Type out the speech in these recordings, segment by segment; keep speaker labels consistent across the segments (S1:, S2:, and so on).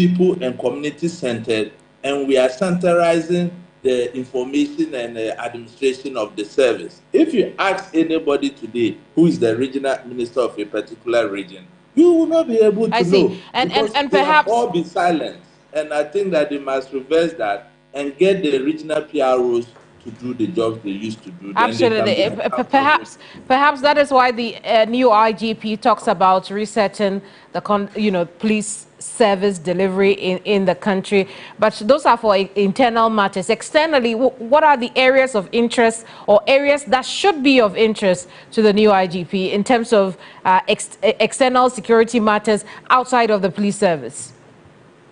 S1: people and community-centered, and we are centralizing the information and administration of the service. If you ask anybody today who is the regional minister of a particular region, you will not be able to know, because
S2: and
S1: they have
S2: perhaps
S1: all been silent. And I think that they must reverse that and get the regional PROs to do the jobs they used to do.
S2: absolutely.
S1: Then they can
S2: Perhaps that is why the new IGP talks about resetting the police service delivery in the country. But those are for internal matters. Externally, what are the areas of interest or areas that should be of interest to the new IGP in terms of external security matters outside of the police service?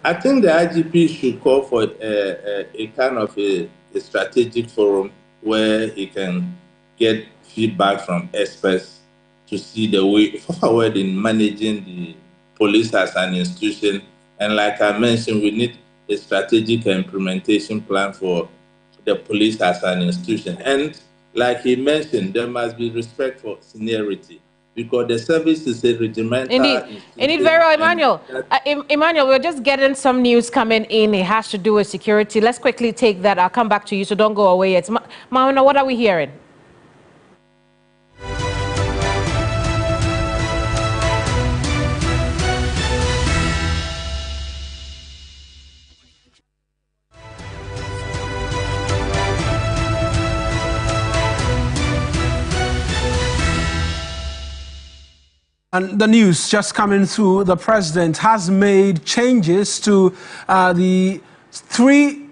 S1: I think the IGP should call for a kind of a strategic forum where he can get feedback from experts to see the way forward in managing the police as an institution. And like I mentioned, we need a strategic implementation plan for the police as an institution. And like he mentioned, there must be respect for seniority, because the service is a regimental institution.
S2: Indeed, very well, Emmanuel. Emmanuel, we're just getting some news coming in. It has to do with security. Let's quickly take that. I'll come back to you, so don't go away yet. Mauna, what are we hearing?
S3: And the news just coming through, the president has made changes to the 3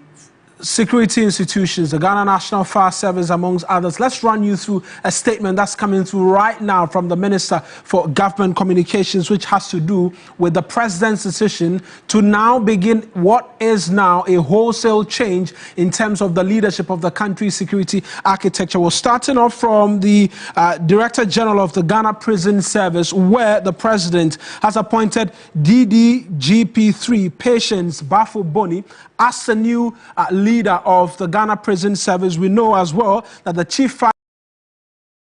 S3: security institutions, the Ghana National Fire Service, amongst others. Let's run you through a statement that's coming through right now from the Minister for Government Communications, which has to do with the president's decision to now begin what is now a wholesale change in terms of the leadership of the country's security architecture. We're starting off from the Director General of the Ghana Prison Service, where the president has appointed DDGP3 Patience Bafo Boni as the new leader of the Ghana Prison Service. We know as well that the Chief Fire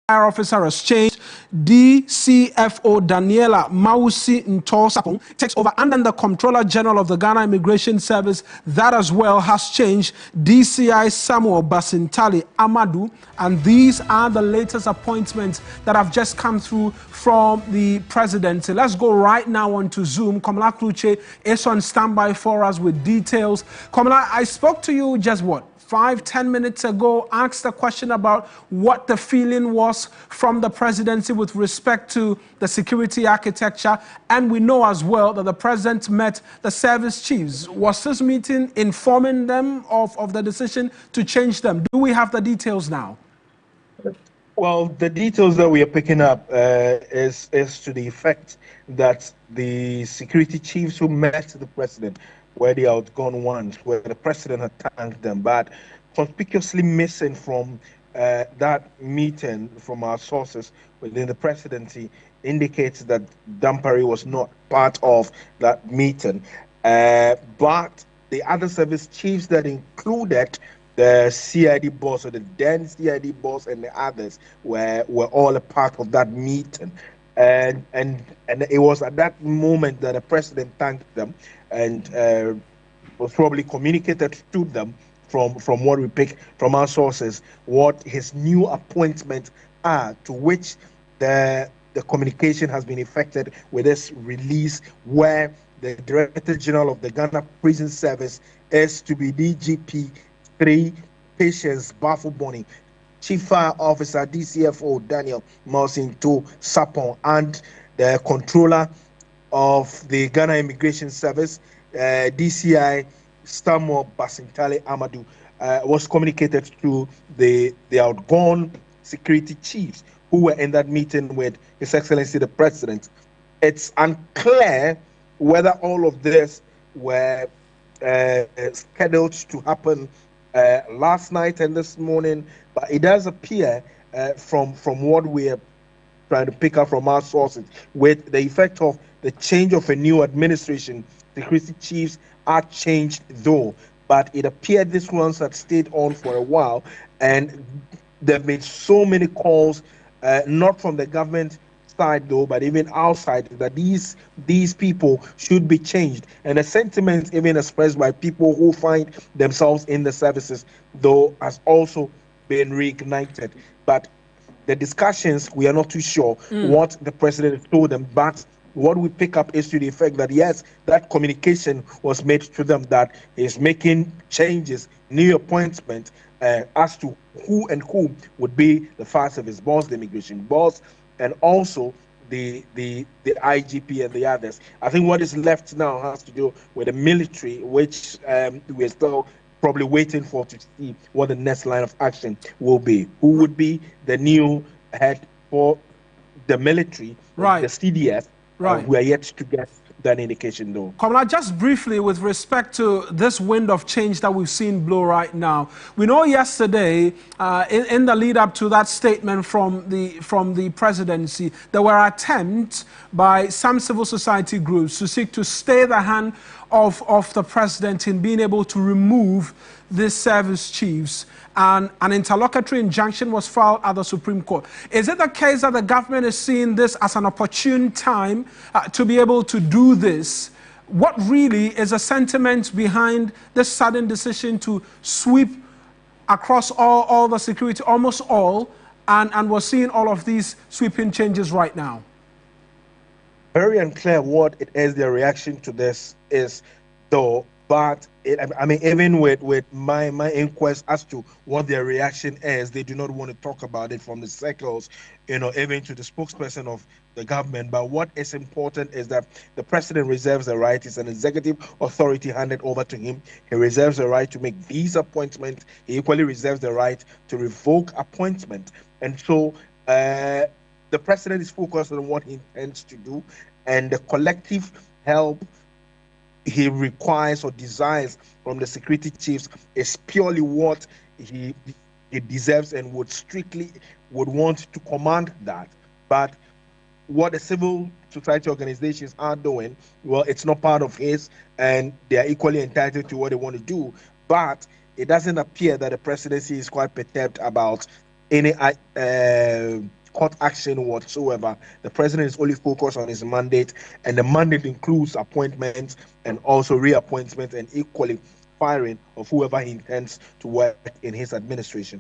S3: Officer has changed. DCFO Daniela Mausi Ntosapong takes over, and then the Comptroller General of the Ghana Immigration Service, that as well has changed. DCI Samuel Basintali Amadou, and these are the latest appointments that have just come through from the presidency. Let's go right now onto Zoom. Komala Kluche is on standby for us with details. Komala, I spoke to you just 5-10 minutes ago, asked a question about what the feeling was from the presidency with respect to the security architecture. And we know as well that the president met the service chiefs. Was this meeting informing them of the decision to change them? Do we have the details now?
S4: Well, the details that we are picking up is to the effect that the security chiefs who met the president were the outgone ones, where the president had thanked them, but conspicuously missing from that meeting from our sources within the presidency indicates that Dampari was not part of that meeting. But the other service chiefs that included the CID boss, or the then CID boss, and the others were all a part of that meeting. And it was at that moment that the president thanked them, and was probably communicated to them from what we pick from our sources, what his new appointments are, to which the communication has been effected with this release, where the Director General of the Ghana Prison Service is to be DGP3 Patience Bafo Boni, Chief Fire Officer DCFO Daniel Mausinto Sapon, and the Controller of the Ghana Immigration Service, DCI Samuel Basintale Amadou, was communicated to the outgone security chiefs who were in that meeting with His Excellency the President. It's unclear whether all of this were scheduled to happen last night and this morning, but it does appear from what we are trying to pick up from our sources, with the effect of the change of a new administration, security chiefs are changed though, but it appeared these ones had stayed on for a while, and they've made so many calls, not from the government inside though, but even outside, that these people should be changed. And the sentiment even expressed by people who find themselves in the services, though, has also been reignited. But the discussions, we are not too sure what the president told them, but what we pick up is to the effect that yes, that communication was made to them that he's making changes, new appointment as to who and who would be the fire service boss, the immigration boss, and also the IGP and the others. I think what is left now has to do with the military, which we're still probably waiting for to see what the next line of action will be. Who would be the new head for the military,
S3: right,
S4: the CDS?
S3: Right.
S4: We are yet to get that indication, though.
S3: Kamala, just briefly with respect to this wind of change that we've seen blow right now, we know yesterday, in the lead up to that statement from the presidency, there were attempts by some civil society groups to seek to stay the hand of the president in being able to remove these service chiefs, and an interlocutory injunction was filed at the Supreme Court. Is it the case that the government is seeing this as an opportune time to be able to do this? What really is the sentiment behind this sudden decision to sweep across all the security, almost all, and we're seeing all of these sweeping changes right now?
S4: Very unclear what it is their reaction to this is, though. But I mean, even with my inquest as to what their reaction is, they do not want to talk about it from the circles, even to the spokesperson of the government. But what is important is that the president reserves the right. It's an executive authority handed over to him. He reserves the right to make these appointments. He equally reserves the right to revoke appointment. And so the president is focused on what he intends to do, and the collective help he requires or desires from the security chiefs is purely what he deserves and would want to command that. But what the civil society organizations are doing, well, it's not part of his, and they are equally entitled to what they want to do. But it doesn't appear that the presidency is quite perturbed about any court action whatsoever. The president is only focused on his mandate, and the mandate includes appointments and also reappointments, and equally firing of whoever he intends to work in his administration.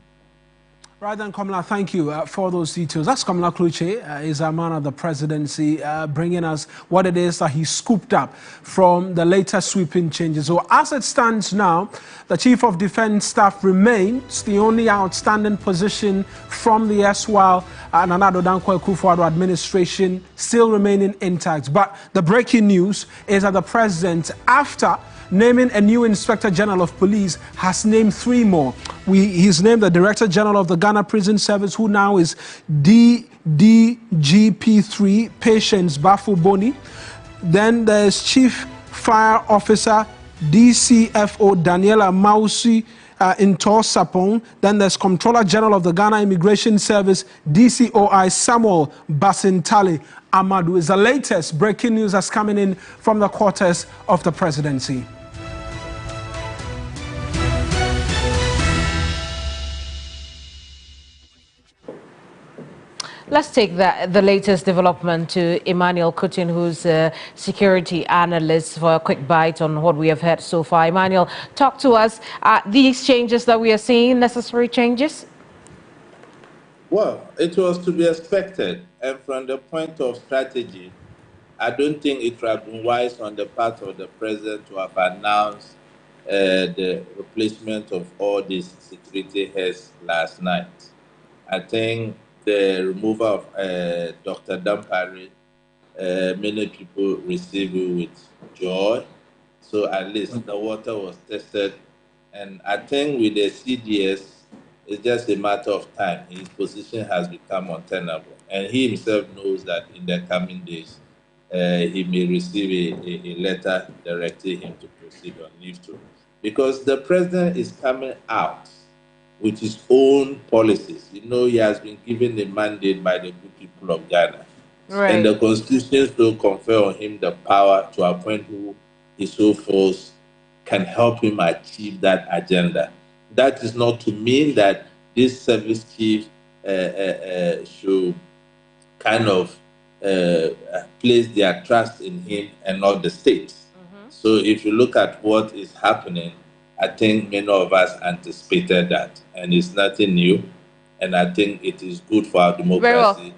S3: Right then, Kamala, thank you for those details. That's Kamala Kluche, is a man of the presidency, bringing us what it is that he scooped up from the latest sweeping changes. So as it stands now, the Chief of Defense Staff remains the only outstanding position from the erstwhile Nana Addo Dankwa Akufo-Addo administration, still remaining intact. But the breaking news is that the president, after naming a new Inspector General of Police, has named 3 more. He's named the Director General of the Ghana Prison Service, who now is DDGP3, Patience Bafo-Boni. Then there's Chief Fire Officer DCFO Daniela Mausi Into Sapong. Then there's Comptroller General of the Ghana Immigration Service, DCOI Samuel Basintali Amadu. Is the latest breaking news that's coming in from the quarters of the presidency.
S2: Let's take the latest development to Emmanuel Kutin, who's a security analyst, for a quick bite on what we have heard so far. Emmanuel, talk to us. These changes that we are seeing, necessary changes?
S1: Well, it was to be expected. And from the point of strategy, I don't think it would have been wise on the part of the president to have announced the replacement of all these security heads last night. I think the removal of Dr. Dampari, many people received it with joy. So at least the water was tested. And I think with the CDS, it's just a matter of time. His position has become untenable. And he himself knows that in the coming days, he may receive a letter directing him to proceed on leave to. Because the president is coming out with his own policies. You know, he has been given a mandate by the good people of Ghana.
S2: Right.
S1: And the constitution still confer on him the power to appoint who he so feels can help him achieve that agenda. That is not to mean that this service chief should kind of place their trust in him and not the state. So if you look at what is happening, I think many of us anticipated that, and it's nothing new. And I think it is good for our
S2: Very well.
S1: democracy,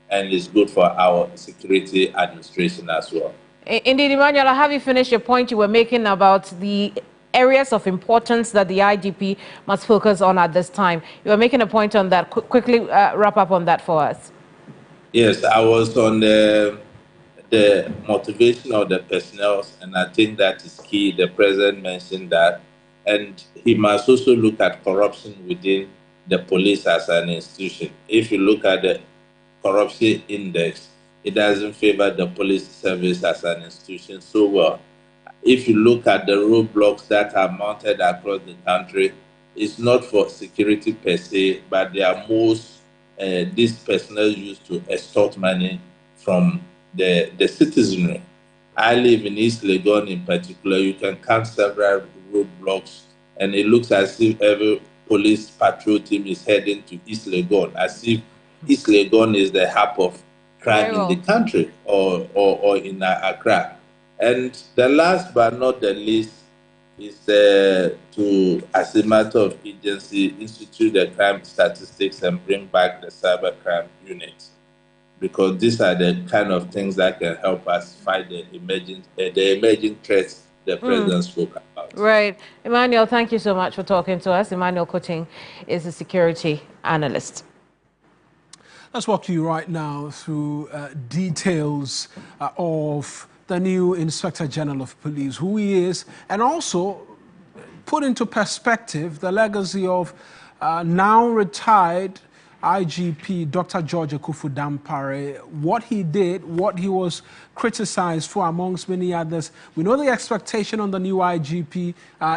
S1: and it's good for our security administration as well.
S2: Indeed, Emmanuel, have you finished your point you were making about the areas of importance that the IGP must focus on at this time? You were making a point on that. Quickly wrap up on that for us.
S1: Yes, I was on the motivation of the personnel, and I think that is key. The president mentioned that, and he must also look at corruption within the police as an institution. If you look at the corruption index, it doesn't favor the police service as an institution so well. If you look at the roadblocks that are mounted across the country, it's not for security per se, but they are most these personnel used to extort money from the citizenry. I live in East Legon in particular. You can count several roadblocks, and it looks as if every police patrol team is heading to East Legon, as if East Legon is the hub of crime in the country or in Accra. And the last but not the least is to, as a matter of agency, institute the crime statistics and bring back the cybercrime unit, because these are the kind of things that can help us fight the emerging threats the president spoke about.
S2: Right. Emmanuel, thank you so much for talking to us. Emmanuel Kuting is a security analyst.
S3: Let's walk you right now through details of the new Inspector General of Police, who he is, and also put into perspective the legacy of now retired IGP Dr. George Akuffo Dampare, what he did, what he was criticized for, amongst many others. We know the expectation on the new IGP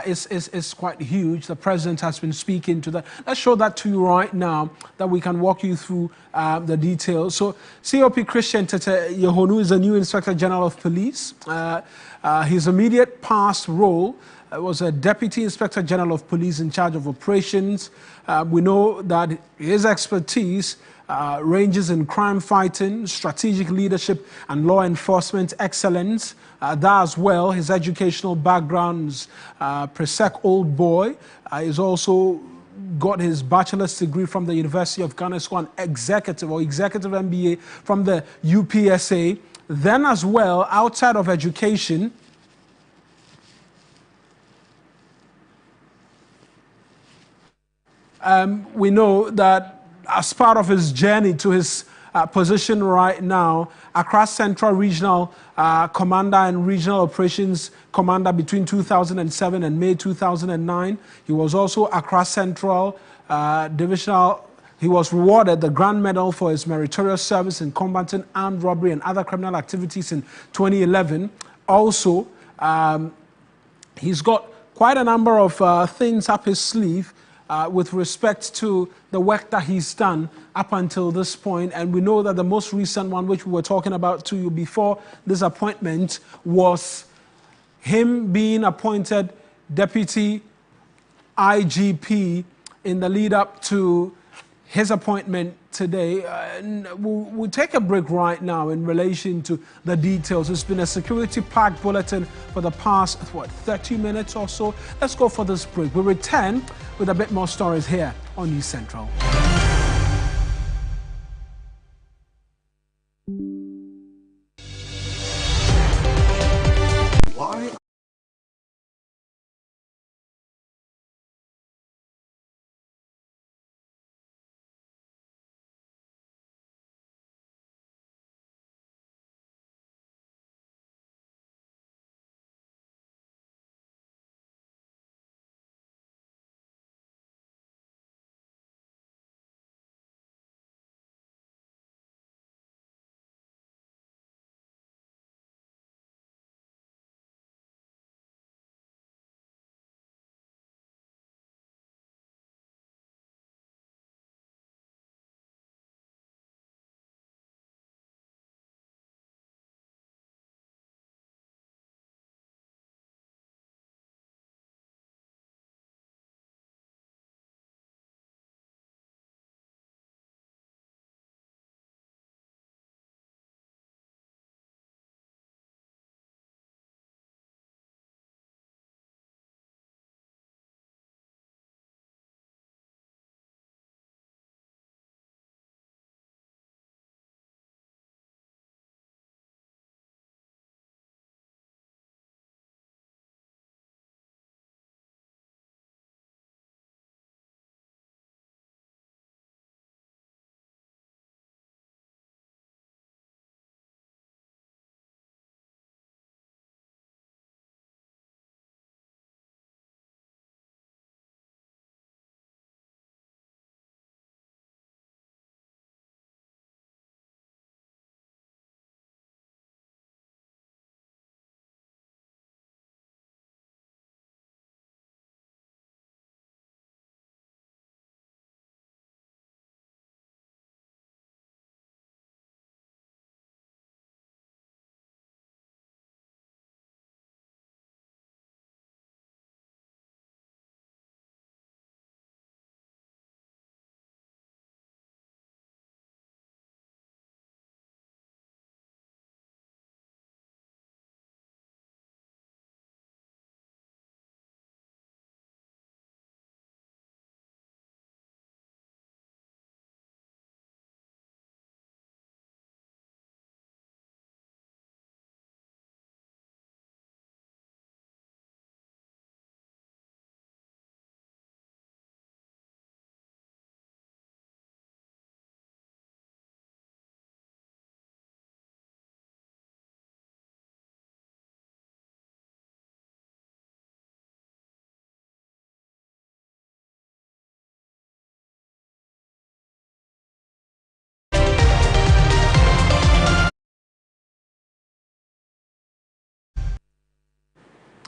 S3: is quite huge. The president has been speaking to that. Let's show that to you right now, that we can walk you through the details. So COP Christian Tete Yehonu is the new Inspector General of Police. His immediate past role was a Deputy Inspector General of Police in charge of operations. We know that his expertise ranges in crime fighting, strategic leadership, and law enforcement excellence. That as well, his educational background is Presec Old Boy. He's also got his bachelor's degree from the University of Ghana, an executive MBA from the UPSA. Then as well, outside of education, we know that as part of his journey to his position right now, Accra Central Regional Commander and Regional Operations Commander between 2007 and May 2009. He was also Accra Central Divisional. He was rewarded the Grand Medal for his meritorious service in combating armed robbery and other criminal activities in 2011. Also, he's got quite a number of things up his sleeve with respect to the work that he's done up until this point. And we know that the most recent one, which we were talking about to you before this appointment, was him being appointed Deputy IGP in the lead up to his appointment today. We'll take a break right now in relation to the details. It's been a security-packed bulletin for the past, 30 minutes or so. Let's go for this break. We'll return with a bit more stories here on News Central.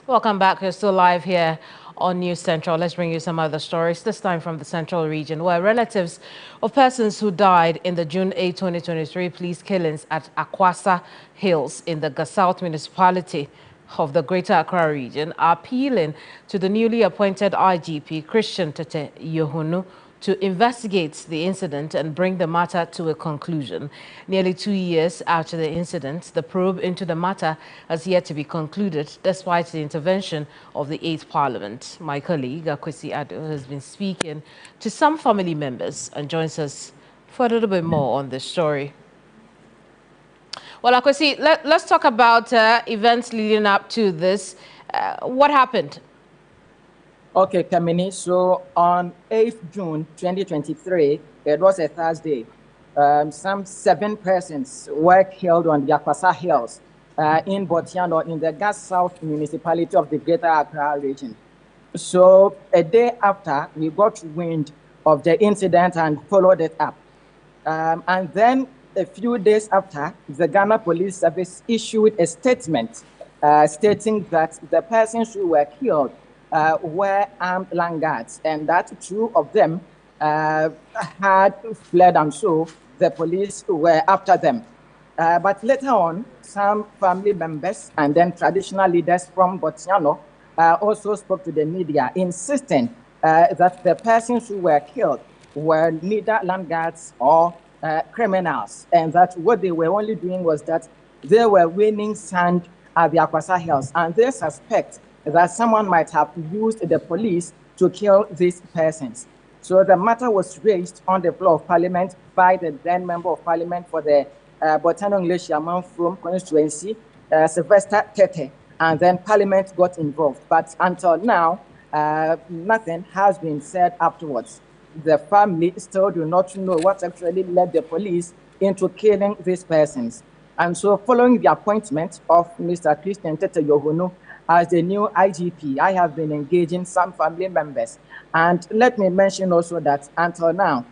S2: Welcome back. You're still live here on News Central. Let's bring you some other stories, this time from the Central region, where relatives of persons who died in the June 8, 2023 police killings at Awaso Hills in the South municipality of the Greater Accra region are appealing to the newly appointed IGP, Christian Tete Yohunu, to investigate the incident and bring the matter to a conclusion. Nearly 2 years after the incident, the probe into the matter has yet to be concluded, despite the intervention of the 8th Parliament. My colleague, Akwesi Ado, has been speaking to some family members and joins us for a little bit more on this story. Well, Akwesi, let's talk about events leading up to this. What happened?
S5: Okay, Kamini. So on 8th June 2023, it was a Thursday. Some 7 persons were killed on the Awaso Hills in Vocational in the South municipality of the Greater Accra region. So a day after, we got wind of the incident and followed it up. And then a few days after, the Ghana Police Service issued a statement stating that the persons who were killed were armed land guards, and that 2 of them had fled, and so the police were after them. But later on, some family members and then traditional leaders from Vocational also spoke to the media, insisting that the persons who were killed were neither land guards or criminals, and that what they were only doing was that they were winning sand at the Awaso Hills, and they suspect that someone might have used the police to kill these persons. So the matter was raised on the floor of Parliament by the then Member of Parliament for the Botano English Yaman from constituency, Sylvester Tete, and then Parliament got involved. But until now, nothing has been said afterwards. The family still do not know what actually led the police into killing these persons. And so following the appointment of Mr. Christian Tete Yohunu as the new IGP, I have been engaging some family members. And let me mention also that until now,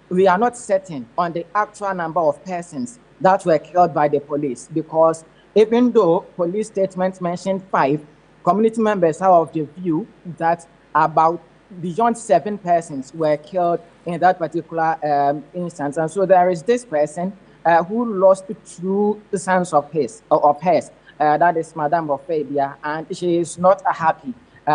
S5: we are not certain on the actual number of persons that were killed by the police, because even though police statements mentioned 5, community members are of the view that about beyond 7 persons were killed in that particular instance. And so there is this person who lost 2 sons of hers. That is Madame Ofabia, and she is not happy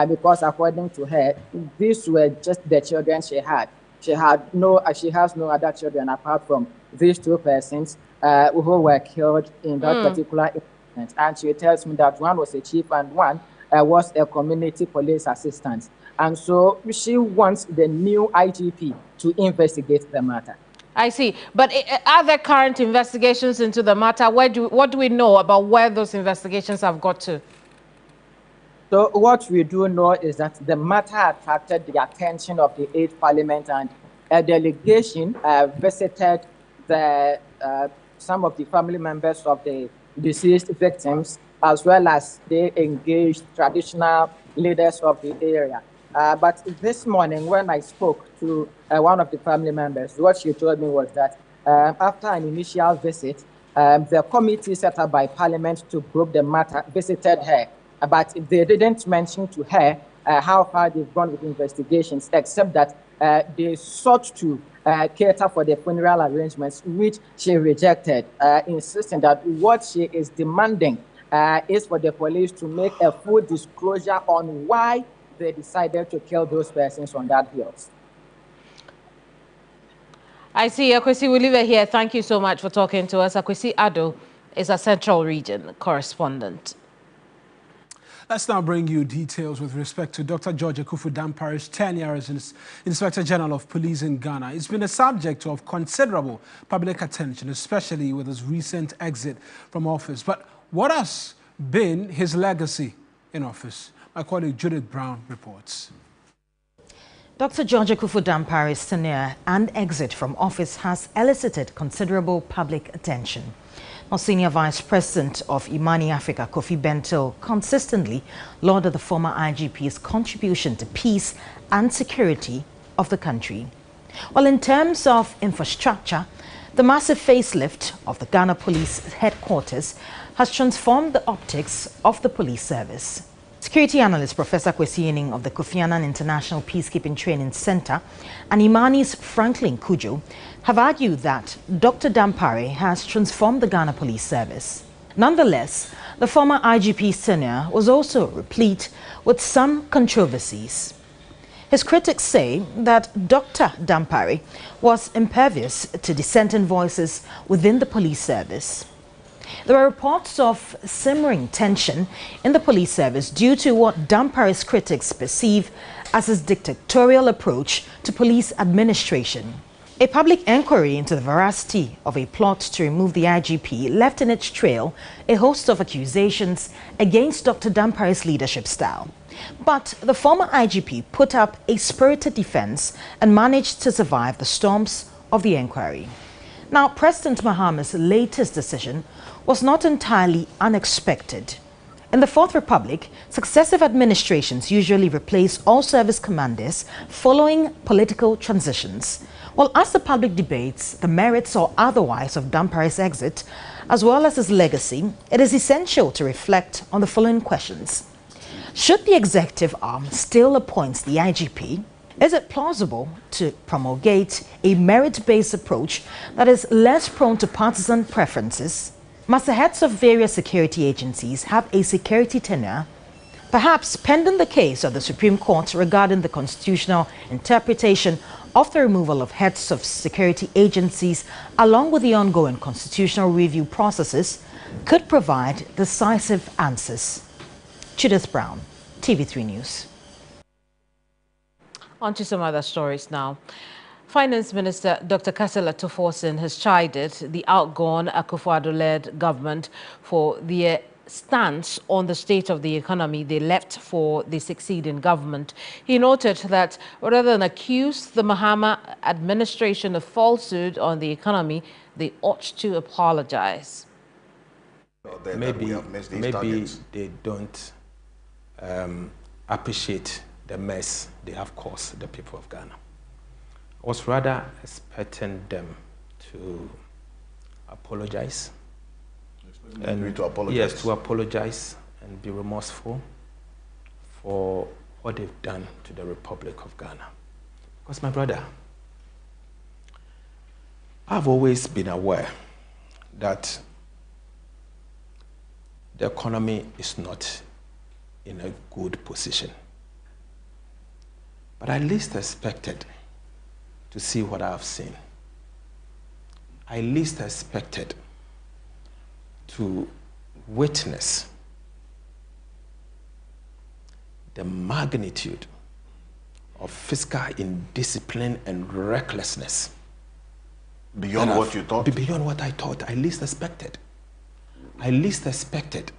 S5: because, according to her, these were just the children she had. She has no other children apart from these 2 persons who were killed in that particular incident. And she tells me that one was a chief and one was a community police assistant. And so she wants the new IGP to investigate the matter.
S2: I see. But are there current investigations into the matter? What do we know about where those investigations have got to?
S5: So what we do know is that the matter attracted the attention of the 8th Parliament, and a delegation visited some of the family members of the deceased victims, as well as they engaged traditional leaders of the area. But this morning, when I spoke to one of the family members, what she told me was that after an initial visit, the committee set up by Parliament to probe the matter visited her, but they didn't mention to her how far they've gone with investigations, except that they sought to cater for the funeral arrangements, which she rejected, insisting that what she is demanding is for the police to make a full disclosure on why they decided to kill those persons on that hills.
S2: I see. Akwesi, we'll leave it here. Thank you so much for talking to us. Akwesi Ado is a Central Region correspondent.
S3: Let's now bring you details with respect to Dr. George Akuffo Dampari's tenure as Inspector General of Police in Ghana. It's been a subject of considerable public attention, especially with his recent exit from office. But what has been his legacy in office? My colleague Judith Brown reports.
S6: Dr. George Akuffo Dampari's tenure and exit from office has elicited considerable public attention. Now, Senior Vice President of Imani Africa, Kofi Bento, consistently lauded the former IGP's contribution to peace and security of the country. Well, in terms of infrastructure, the massive facelift of the Ghana Police headquarters has transformed the optics of the police service. Security analyst Professor Kwesi Yening of the Kofi Annan International Peacekeeping Training Center and Imani's Franklin Kujo have argued that Dr. Dampare has transformed the Ghana Police Service. Nonetheless, the former IGP's tenure was also replete with some controversies. His critics say that Dr. Dampare was impervious to dissenting voices within the police service. There are reports of simmering tension in the police service due to what Dampare's critics perceive as his dictatorial approach to police administration. A public inquiry into the veracity of a plot to remove the IGP left in its trail a host of accusations against Dr. Dampare's leadership style. But the former IGP put up a spirited defense and managed to survive the storms of the inquiry. Now, President Mahama's latest decision was not entirely unexpected. In the Fourth Republic, successive administrations usually replace all service commanders following political transitions. Well, as the public debates the merits or otherwise of Dampare's exit, as well as his legacy, it is essential to reflect on the following questions. Should the executive arm still appoint the IGP? Is it plausible to promulgate a merit-based approach that is less prone to partisan preferences? Must the heads of various security agencies have a security tenure? Perhaps pending the case of the Supreme Court regarding the constitutional interpretation of the removal of heads of security agencies, along with the ongoing constitutional review processes, could provide decisive answers. Judith Brown, TV3 News.
S2: On to some other stories now. Finance Minister Dr. Kasela Toforson has chided the outgone Akufo-Addo-led government for their stance on the state of the economy they left for the succeeding government. He noted that rather than accuse the Mahama administration of falsehood on the economy, they ought to apologize.
S7: Maybe they don't appreciate the mess they have caused the people of Ghana. I was rather expecting them to apologize. Yes, to apologize and be remorseful for what they've done to the Republic of Ghana. Because, my brother, I've always been aware that the economy is not in a good position. But I least expected to see what I have seen. I least expected to witness the magnitude of fiscal indiscipline and recklessness.
S8: Beyond what you thought?
S7: Beyond what I thought. I least expected. I least expected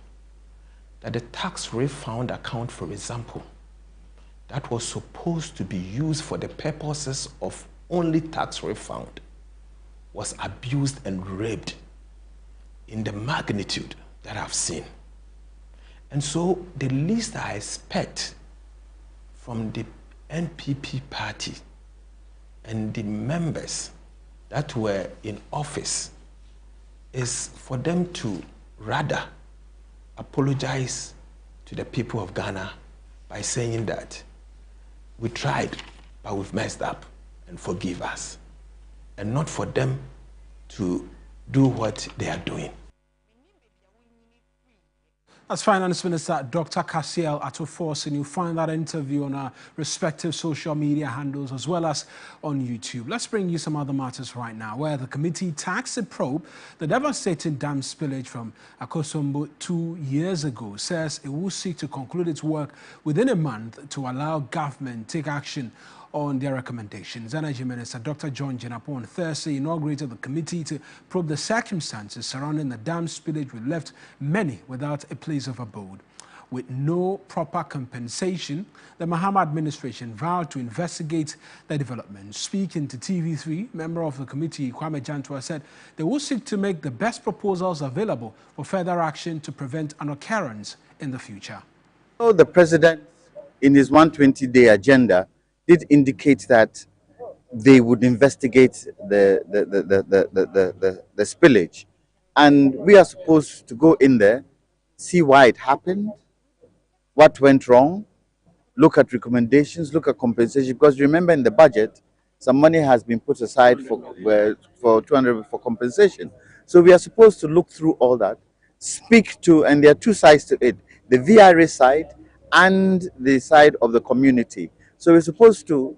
S7: that the tax refund account, for example, that was supposed to be used for the purposes of only tax refund, was abused and raped in the magnitude that I've seen. And so the least I expect from the NPP party and the members that were in office is for them to rather apologize to the people of Ghana by saying that we tried, but we've messed up, and forgive us, and not for them to do what they are doing.
S3: As Finance Minister Dr. Kasela Toforson, you'll find that interview on our respective social media handles as well as on YouTube. Let's bring you some other matters right now, where the committee taxed a probe the devastating dam spillage from Akosombo 2 years ago, says it will seek to conclude its work within a month to allow government to take action on their recommendations. Energy Minister Dr. John Jinapor on Thursday inaugurated the committee to probe the circumstances surrounding the dam spillage, which left many without a place of abode. With no proper compensation, the Mahama administration vowed to investigate the development. Speaking to TV3, member of the committee, Kwame Jantua, said they will seek to make the best proposals available for further action to prevent an occurrence in the future.
S9: So the president, in his 120-day agenda, did indicate that they would investigate the spillage. And we are supposed to go in there, see why it happened, what went wrong, look at recommendations, look at compensation, because remember in the budget, some money has been put aside for 200 for compensation. So we are supposed to look through all that, speak to, and there are two sides to it, the VRA side and the side of the community. So we're supposed to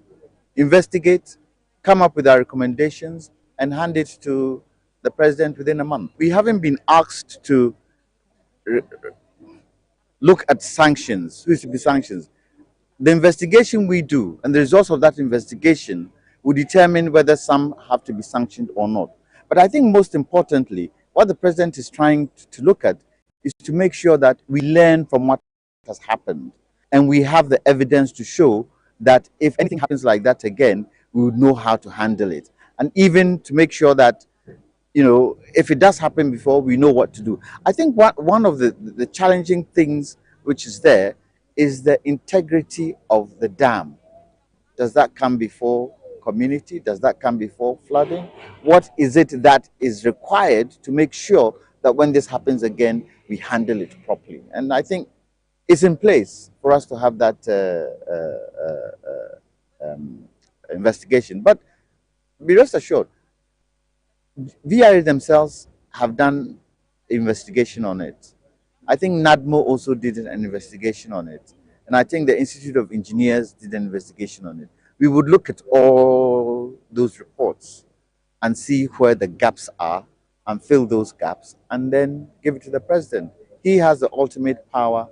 S9: investigate, come up with our recommendations, and hand it to the president within a month. We haven't been asked to look at sanctions, who should be sanctions. The investigation we do and the results of that investigation will determine whether some have to be sanctioned or not. But I think most importantly, what the president is trying to look at is to make sure that we learn from what has happened and we have the evidence to show that if anything happens like that again, we would know how to handle it. And even to make sure that, you know, if it does happen before, we know what to do. I think one of the challenging things which is there is the integrity of the dam. Does that come before community? Does that come before flooding? What is it that is required to make sure that when this happens again, we handle it properly? And I think it's in place for us to have that investigation. But be rest assured, VRA themselves have done investigation on it. I think NADMO also did an investigation on it. And I think the Institute of Engineers did an investigation on it. We would look at all those reports and see where the gaps are and fill those gaps and then give it to the president. He has the ultimate power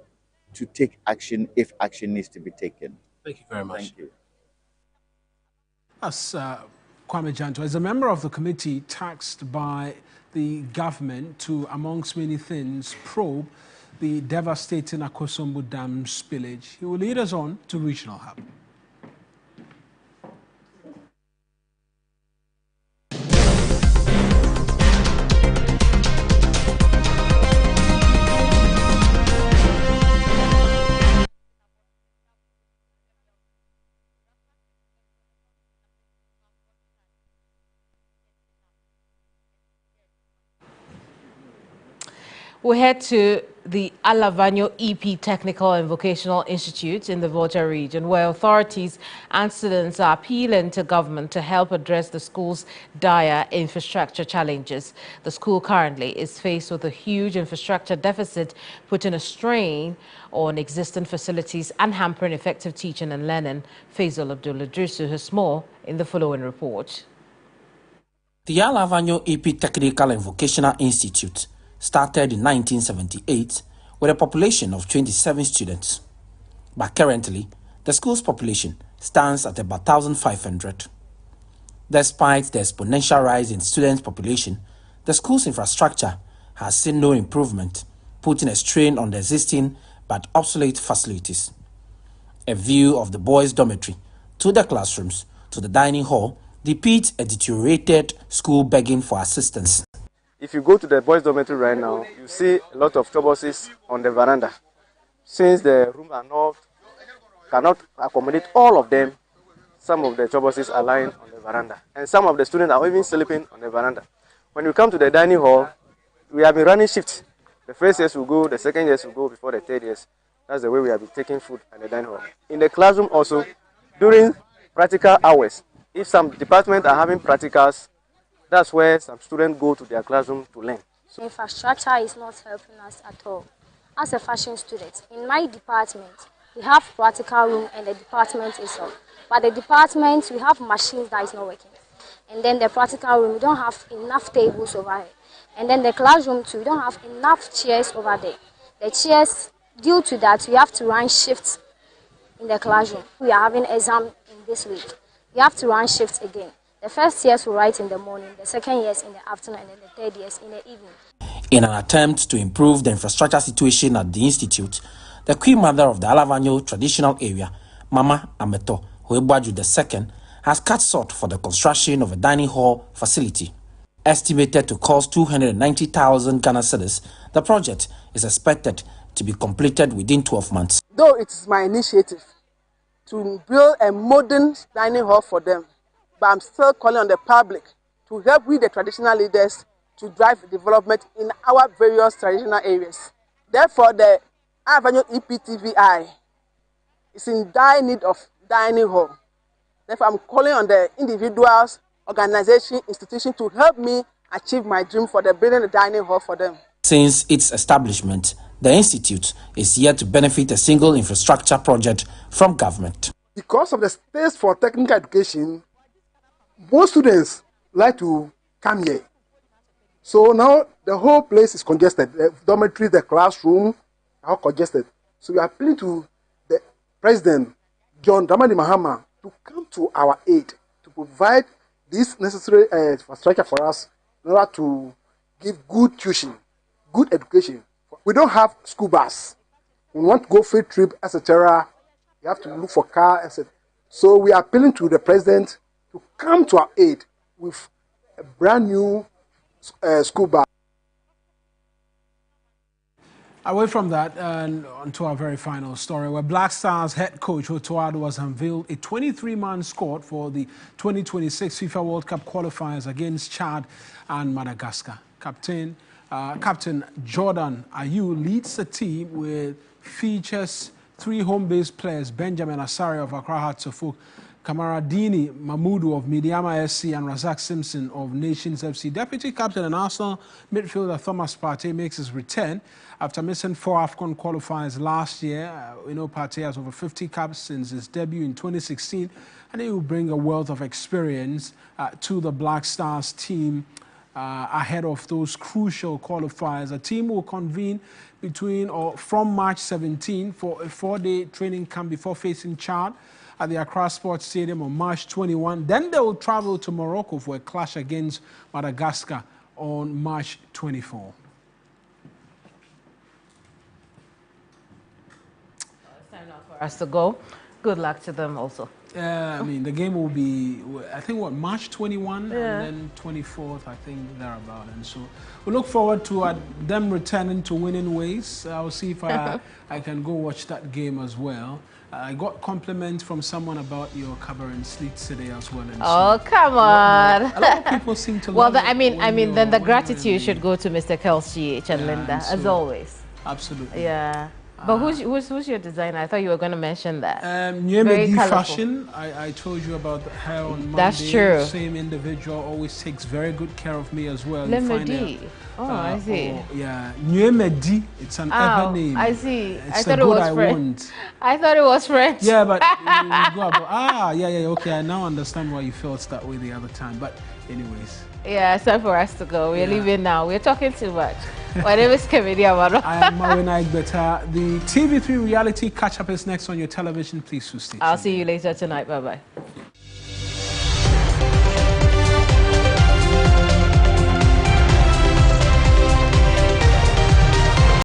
S9: to take action if action needs to be taken.
S3: Thank you very much.
S9: Thank you.
S3: As Kwame Janto, as a member of the committee tasked by the government to, amongst many things, probe the devastating Akosombo Dam spillage, he will lead us on to Regional Hub.
S2: We head to the Alavanyo EP Technical and Vocational Institute in the Volta region, where authorities and students are appealing to government to help address the school's dire infrastructure challenges. The school currently is faced with a huge infrastructure deficit, putting a strain on existing facilities and hampering effective teaching and learning. Faisal Abdul-Idrisu has more in the following report.
S10: The Alavanyo EP Technical and Vocational Institute started in 1978 with a population of 27 students. But currently, the school's population stands at about 1,500. Despite the exponential rise in student population, the school's infrastructure has seen no improvement, putting a strain on the existing but obsolete facilities. A view of the boys' dormitory to the classrooms to the dining hall depicts a deteriorated school begging for assistance.
S11: If you go to the boys' dormitory right now, you see a lot of chobuses on the veranda. Since the rooms are cannot accommodate all of them, some of the chobuses are lying on the veranda. And some of the students are even sleeping on the veranda. When you come to the dining hall, we have been running shifts. The first years will go, the second years will go before the third years. That's the way we have been taking food at the dining hall. In the classroom also, during practical hours, if some departments are having practicals, that's where some students go to their classroom to learn.
S12: So infrastructure is not helping us at all. As a fashion student, in my department, we have practical room and the department itself. But the department, we have machines that is not working. And then the practical room, we don't have enough tables over here. And then the classroom too, we don't have enough chairs over there. The chairs, due to that, we have to run shifts in the classroom. We are having exam in this week. We have to run shifts again. The first years we write in the morning, the second years in the afternoon, and then the third years in the evening.
S10: In an attempt to improve the infrastructure situation at the institute, the queen mother of the Alavanyo traditional area, Mama Ameto Huebwaju II, has cut short for the construction of a dining hall facility. Estimated to cost 290,000 Ghana cedis, the project is expected to be completed within 12 months.
S13: Though it is my initiative to build a modern dining hall for them, but I'm still calling on the public to help with the traditional leaders to drive development in our various traditional areas. Therefore, the Avenue EPTVI is in dire need of dining hall. Therefore, I'm calling on the individuals, organization, institution to help me achieve my dream for the building a dining hall for them.
S10: Since its establishment, the institute is yet to benefit a single infrastructure project from government.
S14: Because of the space for technical education, most students like to come here. So now the whole place is congested. The dormitory, the classroom are all congested. So we are appealing to the President, John Dramani Mahama, to come to our aid, to provide this necessary infrastructure for us in order to give good tuition, good education. We don't have school bus. We want to go field trip, etc. You have to look for car, etc. So we are appealing to the President to come to our aid with a brand new school bus.
S3: Away from that, and onto our very final story, where Black Stars head coach Otoado has unveiled a 23-man squad for the 2026 FIFA World Cup qualifiers against Chad and Madagascar. Captain Jordan Ayew leads the team, with features 3 home-based players: Benjamin Asare of Accra Hearts of Oak, Kamaradini Mamudu of Midiama SC, and Razak Simpson of Nations FC. Deputy captain and Arsenal midfielder Thomas Partey makes his return after missing 4 AFCON qualifiers last year. We know Partey has over 50 caps since his debut in 2016, and he will bring a wealth of experience to the Black Stars team ahead of those crucial qualifiers. The team will convene from March 17 for a 4-day training camp before facing Chad at the Accra Sports Stadium on March 21. Then they will travel to Morocco for a clash against Madagascar on March 24.
S2: It's time now for us to go. Good luck to them also.
S3: I mean, the game will be, I think, March 21 and then 24th, I think, thereabout. And so we look forward to them returning to winning ways. I'll see if I can go watch that game as well. I got compliments from someone about your cover and sleets today as well. And
S2: oh, come on.
S3: A lot of people seem to love
S2: it. Then the gratitude should go to Mr. Kelsey and Linda, as always.
S3: Absolutely.
S2: Yeah. But who's your designer? I thought you were going to mention that.
S3: Very Fashion. I told you about her on Monday.
S2: That's true.
S3: Same individual always takes very good care of me as well.
S2: Lemedi. I see.
S3: Yeah, Nyemedi. It's an urban name.
S2: I see.
S3: It's
S2: I thought it was French. I thought it was French.
S3: Yeah, but you go about, okay. I now understand why you felt that way the other time. But anyways.
S2: Yeah, it's time for us to go. We're leaving now. We're talking too much. My name is Kevin Yamano.
S3: I am Marina Igbeta. The TV3 reality catch-up is next on your television. Please stay tuned.
S2: I'll see you later tonight. Bye-bye.